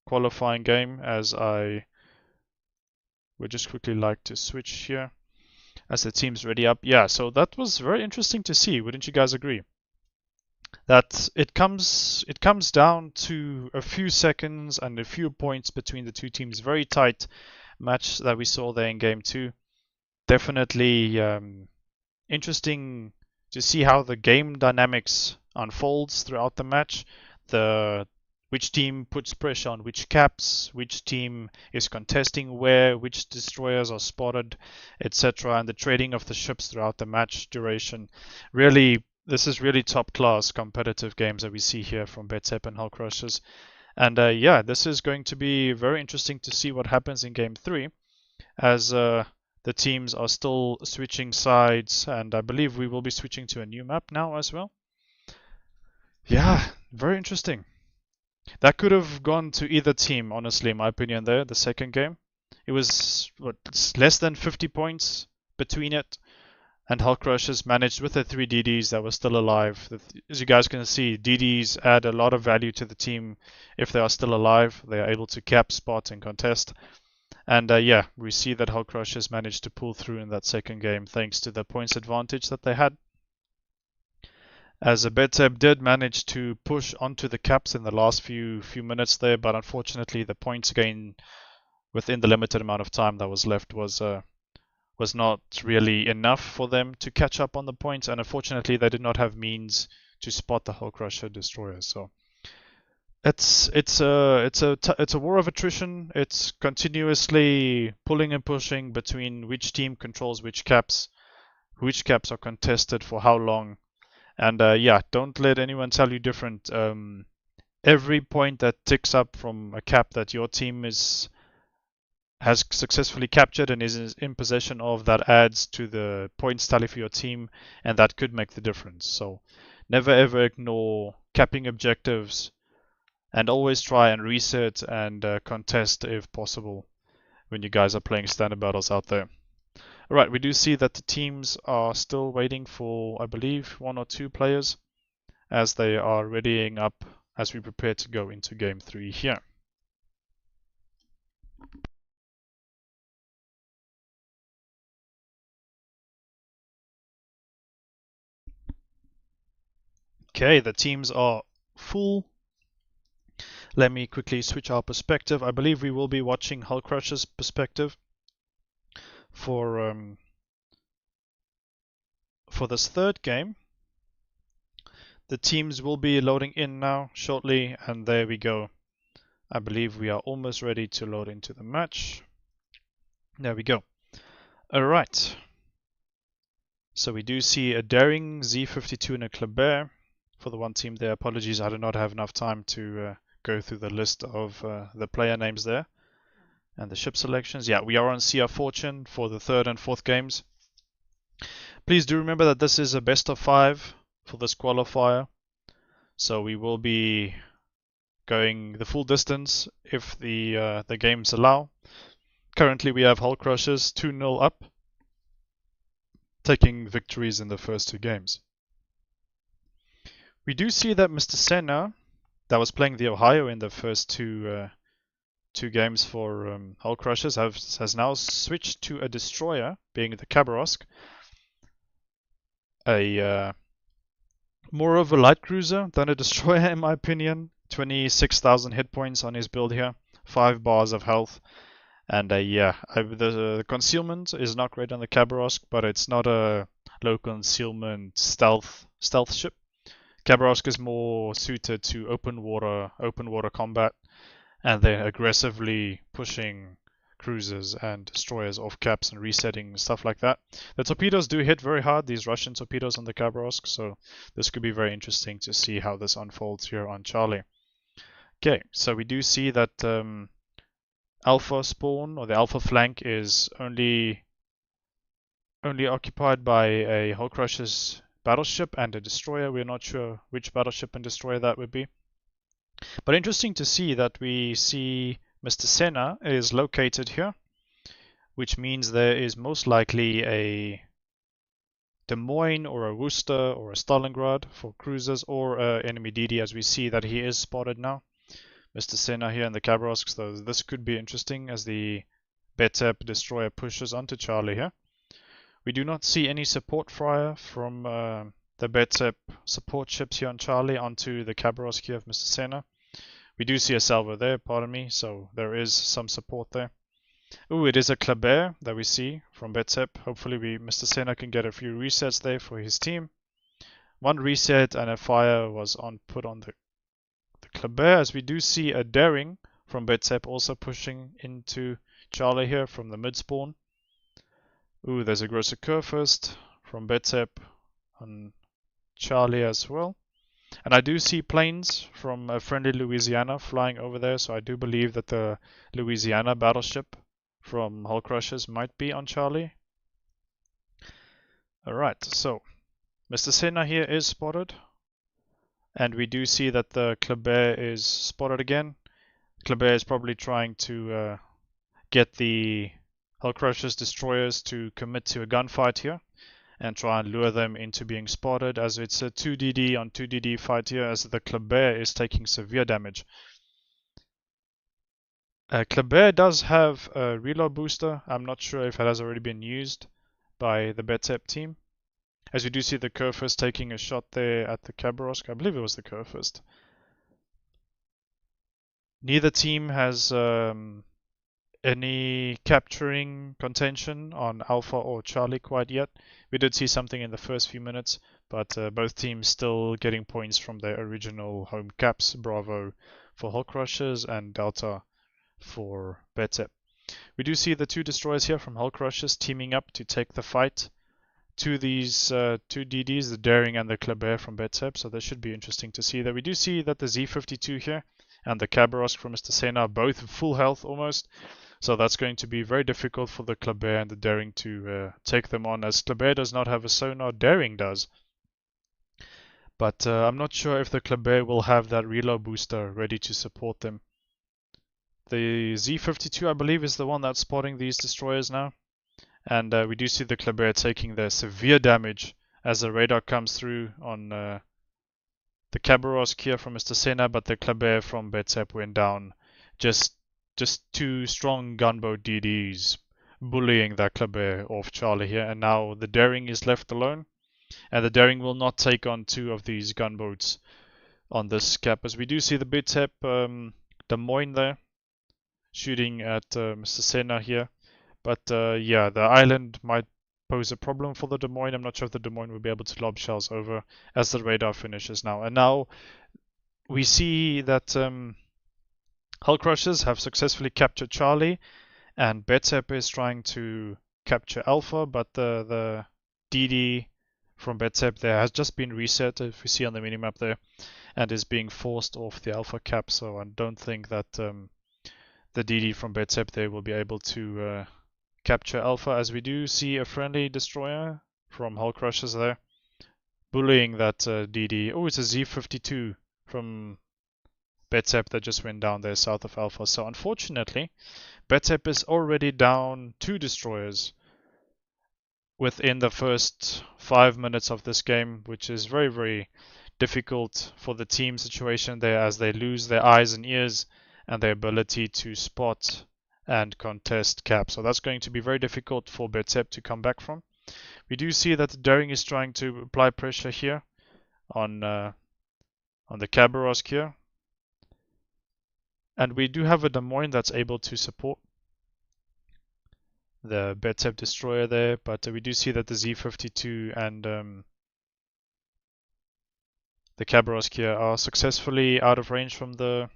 [SPEAKER 1] qualifying game, as I would just quickly like to switch here as the team's ready up. Yeah, so that was very interesting to see, wouldn't you guys agree? That it comes down to a few seconds and a few points between the two teams. Very tight match that we saw there in game 2. Definitely interesting to see how the game dynamics unfolds throughout the match. Which team puts pressure on which caps, which team is contesting where, which destroyers are spotted, etc. And the trading of the ships throughout the match duration. Really, this is really top class competitive games that we see here from BETEP and Hulk Rushers. And yeah, this is going to be very interesting to see what happens in game 3, as the teams are still switching sides, and I believe we will be switching to a new map now as well. Yeah, very interesting. That could have gone to either team, honestly, in my opinion there, the second game. It was less than 50 points between it, and Hulk Rushers managed with the 3 DDs that were still alive. As you guys can see, DDs add a lot of value to the team if they are still alive. They are able to cap, spot, and contest. And yeah, we see that Hulk Rushers managed to pull through in that second game thanks to the points advantage that they had. As a BETEP did manage to push onto the caps in the last few minutes there, but unfortunately the points gain within the limited amount of time that was left was not really enough for them to catch up on the points, and unfortunately they did not have means to spot the Hulk Rusher destroyers. So it's a war of attrition. It's continuously pulling and pushing between which team controls which caps are contested for how long. And yeah, don't let anyone tell you different. Every point that ticks up from a cap that your team has successfully captured and is in possession of, that adds to the points tally for your team, and that could make the difference. So never ever ignore capping objectives, and always try and reset and contest if possible when you guys are playing standard battles out there. Alright, we do see that the teams are still waiting for, I believe, 1 or 2 players as they are readying up as we prepare to go into game 3 here. Okay, the teams are full. Let me quickly switch our perspective. I believe we will be watching Hulk Rush's perspective for this third game. The teams will be loading in now shortly, and there we go. I believe we are almost ready to load into the match. There we go. Alright. So we do see a Daring, Z52 and a Kleber for the one team there. Apologies, I do not have enough time to go through the list of the player names there and the ship selections. Yeah, we are on CR Fortune for the third and fourth games. Please do remember that this is a best of 5 for this qualifier, so we will be going the full distance if the games allow. Currently we have Hulk Rushers 2-0 up, taking victories in the first 2 games. We do see that Mr. Senna, that was playing the Ohio in the first 2 games for Hulk Rushers, has now switched to a destroyer, being the Khabarovsk. More of a light cruiser than a destroyer in my opinion. 26,000 hit points on his build here, 5 bars of health, And yeah, the concealment is not great on the Khabarovsk, but it's not a low concealment stealth ship. Khabarovsk is more suited to open water combat, and then aggressively pushing cruisers and destroyers off caps and resetting stuff like that. The torpedoes do hit very hard, these Russian torpedoes on the Khabarovsk, so this could be very interesting to see how this unfolds here on Charlie. Okay, so we do see that Alpha spawn, or the Alpha flank, is only occupied by a hull crusher's battleship and a destroyer. We're not sure which battleship and destroyer that would be. But interesting to see that we see Mr. Senna is located here, which means there is most likely a Des Moines or a Worcester or a Stalingrad for cruisers, or enemy DD, as we see that he is spotted now. Mr. Senna here in the Khabarovsk, so this could be interesting as the BETEP destroyer pushes onto Charlie here. We do not see any support fire from the BETEP support ships here on Charlie onto the Khabarovsk here of Mr. Senna. We do see a salvo there, pardon me, so there is some support there. Ooh, it is a Kleber that we see from BETEP. Hopefully Mr. Senna can get a few resets there for his team. One reset and a fire was put on the Kleber, as we do see a Daring from BETEP also pushing into Charlie here from the mid spawn. Ooh, there's a Grosser Kurfürst from BETEP on Charlie as well. And I do see planes from a friendly Louisiana flying over there, so I do believe that the Louisiana battleship from Hull Crushers might be on Charlie. Alright, so Mr. Senna here is spotted. And we do see that the Kleber is spotted again. Kleber is probably trying to get the Hull Crushers destroyers to commit to a gunfight here and try and lure them into being spotted, as it's a 2DD on 2DD fight here, as the Kleber is taking severe damage. Kleber does have a reload booster. I'm not sure if it has already been used by the BETEP team. As we do see the Kurfürst taking a shot there at the Khabarovsk. I believe it was the Kurfürst. Neither team has any capturing contention on Alpha or Charlie quite yet. We did see something in the first few minutes, but both teams still getting points from their original home caps. Bravo for Hull Crushers and Delta for BETEP. We do see the two destroyers here from Hull Crushers teaming up to take the fight to these two DDs, the Daring and the Kleber from BETEP, so that should be interesting to see. That we do see that the Z52 here and the Khabarovsk from Mr. Senna are both full health almost, so that's going to be very difficult for the Kleber and the Daring to take them on, as Kleber does not have a sonar, Daring does. But I'm not sure if the Kleber will have that reload booster ready to support them. The Z52, I believe, is the one that's spotting these destroyers now. And we do see the Kleber taking their severe damage as the radar comes through on the Khabarovsk here from Mr. Senna, but the Kleber from BETEP went down. Just two strong gunboat DDs bullying that Kleber off Charlie here, and now the Daring is left alone. And the Daring will not take on two of these gunboats on this cap, as we do see the BETEP Des Moines there shooting at Mr. Senna here. But yeah, the island might pose a problem for the Des Moines. I'm not sure if the Des Moines will be able to lob shells over as the radar finishes now. And now we see that Hull Crushers have successfully captured Charlie, and BETEP is trying to capture Alpha, but the DD from BETEP there has just been reset, if we see on the minimap there, and is being forced off the Alpha cap, so I don't think that the DD from BETEP there will be able to capture Alpha, as we do see a friendly destroyer from Hull Crushers there bullying that DD. Oh, it's a Z52 from BETEP that just went down there south of Alpha. So unfortunately, BETEP is already down 2 destroyers within the first 5 minutes of this game, which is very, very difficult for the team situation there, as they lose their eyes and ears and their ability to spot and contest cap. So that's going to be very difficult for BETEP to come back from. We do see that the Daring is trying to apply pressure here on the Khabarovsk here. And we do have a Des Moines that's able to support. the BETEP destroyer there, but we do see that the Z-52 and the Khabarovsk here are successfully out of range from the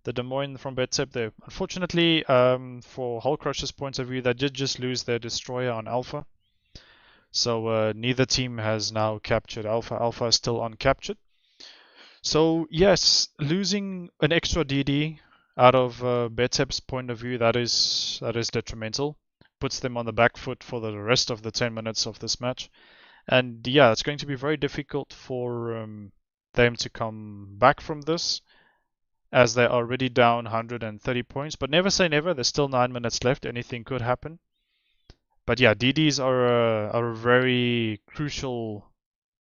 [SPEAKER 1] Des Moines from BETEP there. Unfortunately, for Hull Crusher's point of view, they did just lose their destroyer on Alpha. So neither team has now captured Alpha. Alpha is still uncaptured. So yes, losing an extra DD out of BETEP's point of view, that is detrimental. Puts them on the back foot for the rest of the 10 minutes of this match. And yeah, it's going to be very difficult for them to come back from this, as they're already down 130 points. But never say never, there's still 9 minutes left, anything could happen. But yeah, DDs are a very crucial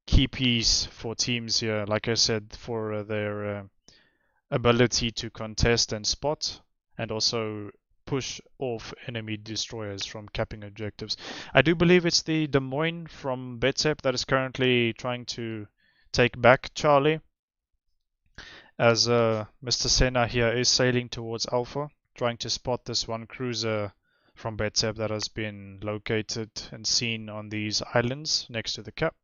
[SPEAKER 1] key piece for teams here, like I said, for their ability to contest and spot, and also push off enemy destroyers from capping objectives. I do believe it's the Des Moines from BETEP that is currently trying to take back Charlie, as Mr. Senna here is sailing towards Alpha, trying to spot this one cruiser from BETEP that has been located and seen on these islands next to the cap.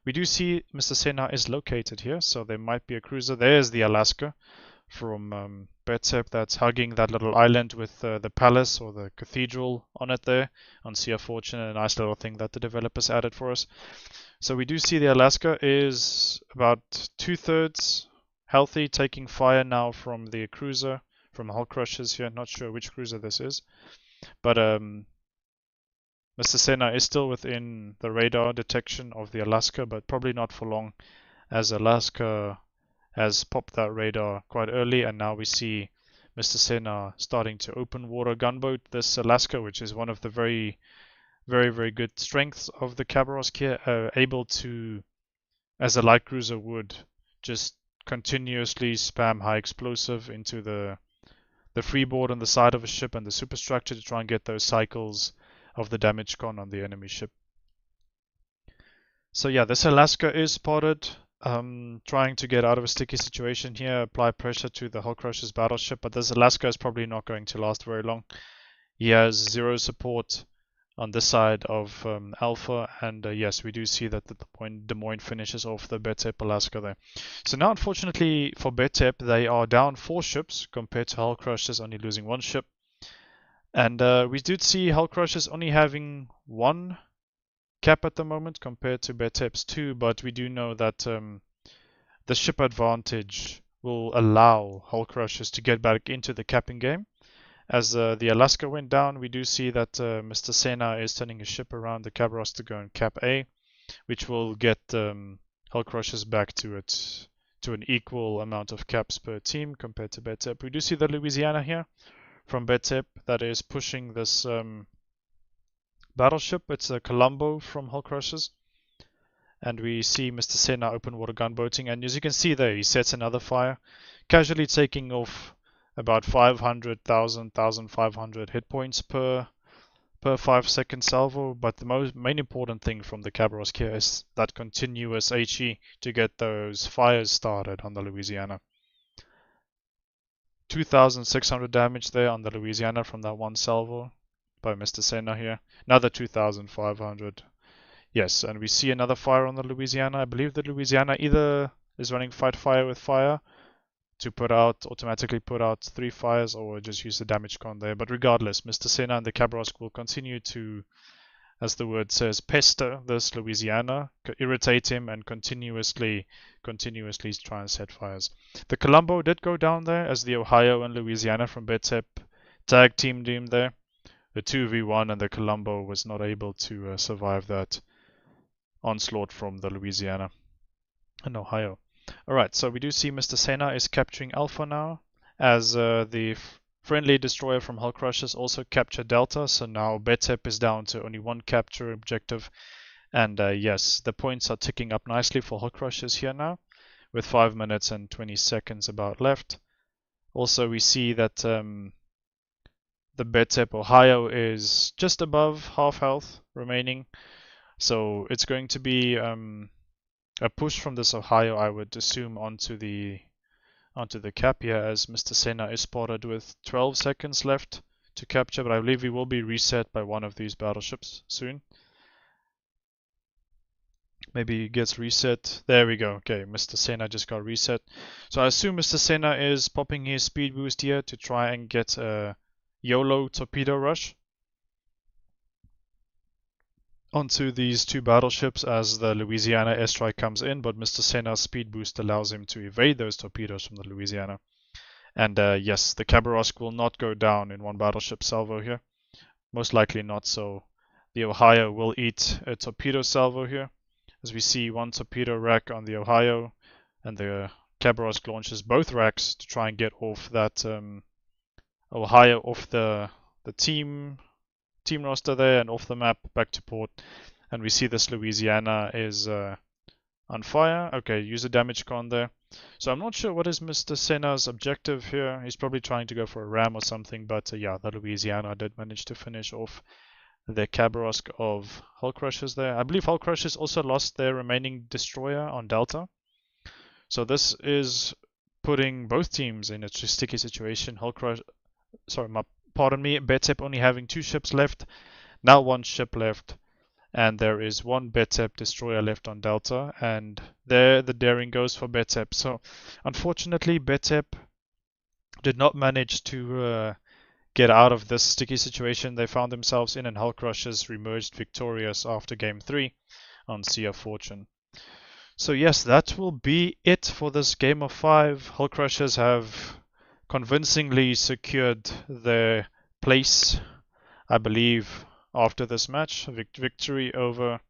[SPEAKER 1] We do see Mr. Senna is located here, so there might be a cruiser. There's the Alaska from BETEP that's hugging that little island with the palace or the cathedral on it there on Sea of Fortune, a nice little thing that the developers added for us. So we do see the Alaska is about 2/3 healthy, taking fire now from the cruiser, from Hull Crushers here. Not sure which cruiser this is, but Mr. Senna is still within the radar detection of the Alaska, but probably not for long, as Alaska has popped that radar quite early, and now we see Mr. Senna starting to open water gunboat this Alaska, which is one of the very good strengths of the Khabarovsk here, able to, as a light cruiser would, just continuously spam high explosive into the freeboard on the side of a ship and the superstructure to try and get those cycles of the damage con on the enemy ship. So yeah, this Alaska is spotted, trying to get out of a sticky situation here, apply pressure to the Hull Crusher's battleship, but this Alaska is probably not going to last very long. He has zero support on this side of Alpha, and yes, we do see that the Des Moines finishes off the BETEP Alaska there. So now, unfortunately for BETEP, they are down 4 ships compared to Hull Crushers only losing 1 ship. And we did see Hull Crushers only having 1 cap at the moment compared to BETEP's 2, but we do know that the ship advantage will allow Hull Crushers to get back into the capping game. As the Alaska went down, we do see that Mr. Senna is turning his ship around the Khabarovsk to go in Cap A, which will get Hull Crushers back to an equal amount of caps per team compared to BETEP. We do see the Louisiana here from BETEP that is pushing this battleship. It's a Colombo from Hull Crushers. And we see Mr. Senna open water gunboating, and as you can see there, he sets another fire, casually taking off about 1,500 hit points per 5-second salvo. But the main important thing from the Khabarovsk here is that continuous HE to get those fires started on the Louisiana. 2,600 damage there on the Louisiana from that one salvo by Mr. Senna here. Another 2,500. Yes, and we see another fire on the Louisiana. I believe the Louisiana either is running fight fire with fire to automatically put out 3 fires, or just use the damage con there. But regardless, Mr. Senna and the Khabarovsk will continue to, as the word says, pester this Louisiana, irritate him, and continuously try and set fires. The Colombo did go down there, as the Ohio and Louisiana from BETEP tag teamed him there. The 2v1, and the Colombo was not able to survive that onslaught from the Louisiana and Ohio. Alright, so we do see Mr. Senna is capturing Alpha now, as the friendly destroyer from Hull Crushers also captured Delta, so now BETEP is down to only 1 capture objective. And yes, the points are ticking up nicely for Hull Crushers here now, with 5 minutes and 20 seconds about left. Also, we see that the BETEP Ohio is just above half health remaining. So it's going to be a push from this Ohio, I would assume, onto the cap here, as Mr. Senna is spotted with 12 seconds left to capture, but I believe he will be reset by one of these battleships soon. Maybe he gets reset. There we go. Okay, Mr. Senna just got reset. So I assume Mr. Senna is popping his speed boost here to try and get a YOLO torpedo rush onto these two battleships as the Louisiana airstrike comes in, but Mr. Senna's speed boost allows him to evade those torpedoes from the Louisiana. And yes, the Khabarovsk will not go down in one battleship salvo here. Most likely not, so the Ohio will eat a torpedo salvo here. As we see one torpedo rack on the Ohio, and the Khabarovsk launches both racks to try and get off that Ohio off the team roster there and off the map back to port. And we see this Louisiana is on fire. Okay, use a damage con there. So I'm not sure what is Mr. Senna's objective here. He's probably trying to go for a ram or something, but yeah, the Louisiana did manage to finish off the Khabarovsk of Hull Crushers there. I believe Hull Crushers also lost their remaining destroyer on Delta. So this is putting both teams in a sticky situation. Pardon me, BETEP only having 2 ships left, now 1 ship left, and there is 1 BETEP destroyer left on Delta, and there the daring goes for BETEP. So unfortunately, BETEP did not manage to get out of this sticky situation they found themselves in, and Hull Crushers remerged victorious after Game 3 on Sea of Fortune. So yes, that will be it for this Game of 5. Hull Crushers have convincingly secured their place, I believe, after this match. Victory over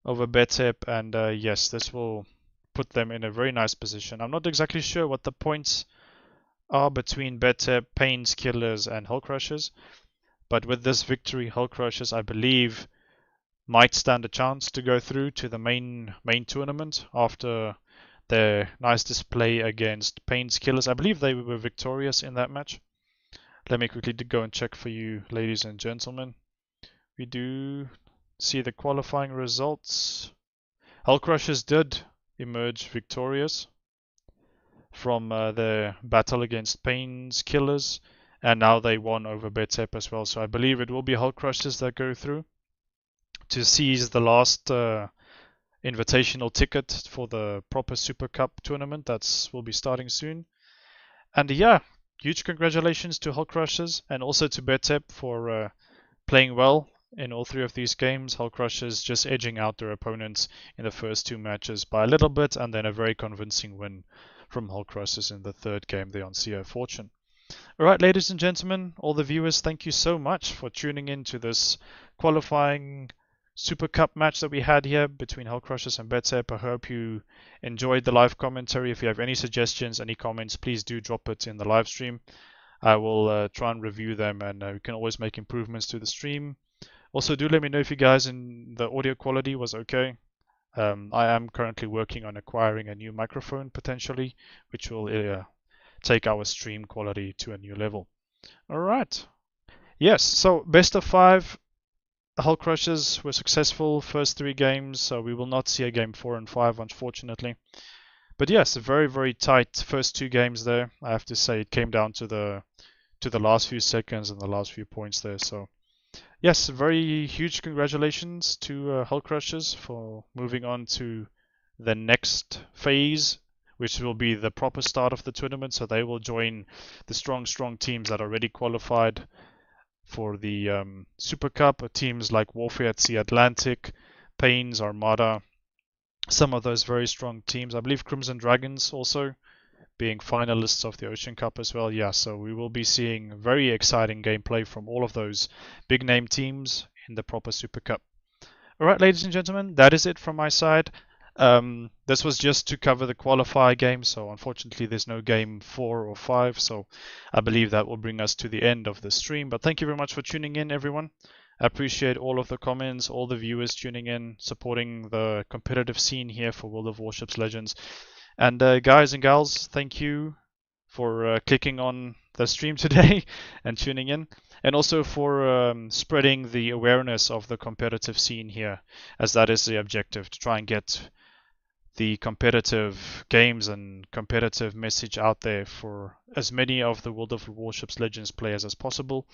[SPEAKER 1] BETEP, and yes, this will put them in a very nice position. I'm not exactly sure what the points are between BETEP, Pains Killers, and Hull Crushers, but with this victory, Hull Crushers, I believe, might stand a chance to go through to the main tournament after their nice display against Pains Killers. I believe they were victorious in that match. Let me quickly go and check for you, ladies and gentlemen. We do see the qualifying results. Hull Crushers did emerge victorious from their battle against Pains Killers, and now they won over BETEP as well. So I believe it will be Hull Crushers that go through to seize the last invitational ticket for the proper SuperCup tournament that will be starting soon. And yeah, huge congratulations to Hull Crushers and also to BETEP for playing well in all 3 of these games. Hull Crushers just edging out their opponents in the first 2 matches by a little bit, and then a very convincing win from Hull Crushers in the 3rd game there on Sea of Fortune. Alright, ladies and gentlemen, all the viewers, thank you so much for tuning in to this qualifying Super Cup match that we had here between Hull Crushers and BETEP. I hope you enjoyed the live commentary. If you have any suggestions, any comments, please do drop it in the live stream. I will try and review them, and we can always make improvements to the stream. Also, do let me know if you guys in the audio quality was okay. I am currently working on acquiring a new microphone potentially, which will take our stream quality to a new level. Alright. Yes, so best of 5. Hull Crushers were successful first 3 games, so we will not see a game 4 and 5, unfortunately. But yes, a very, very tight first 2 games there. I have to say it came down to the last few seconds and the last few points there. So yes, very huge congratulations to Hull Crushers for moving on to the next phase, which will be the proper start of the tournament. So they will join the strong teams that are already qualified for the Super Cup, teams like Warfare at Sea Atlantic, Pains, Armada, some of those very strong teams. I believe Crimson Dragons also being finalists of the Ocean Cup as well. Yeah, so we will be seeing very exciting gameplay from all of those big name teams in the proper Super Cup. Alright, ladies and gentlemen, that is it from my side. This was just to cover the qualifier game, so unfortunately there's no game 4 or 5, so I believe that will bring us to the end of the stream. But thank you very much for tuning in, everyone. I appreciate all of the comments, all the viewers tuning in, supporting the competitive scene here for World of Warships Legends. And guys and gals, thank you for clicking on the stream today and tuning in, and also for spreading the awareness of the competitive scene here, as that is the objective, to try and get the competitive games and competitive message out there for as many of the World of Warships Legends players as possible.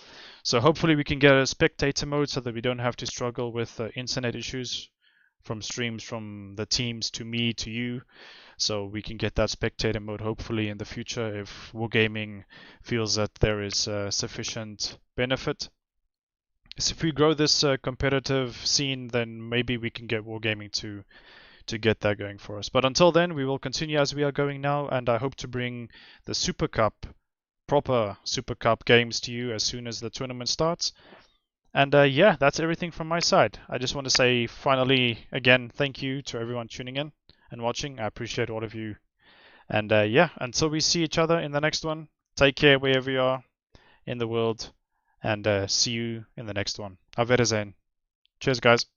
[SPEAKER 1] So hopefully we can get a spectator mode so that we don't have to struggle with internet issues from streams from the teams to me to you. So we can get that spectator mode hopefully in the future if Wargaming feels that there is sufficient benefit. So if we grow this competitive scene, then maybe we can get Wargaming to get that going for us. But until then, we will continue as we are going now, and I hope to bring the SuperCup, proper SuperCup games to you as soon as the tournament starts. And yeah, that's everything from my side. I just want to say finally, again, thank you to everyone tuning in and watching. I appreciate all of you. And yeah, until we see each other in the next one, take care wherever you are in the world, and see you in the next one. Auf Wiedersehen. Cheers, guys.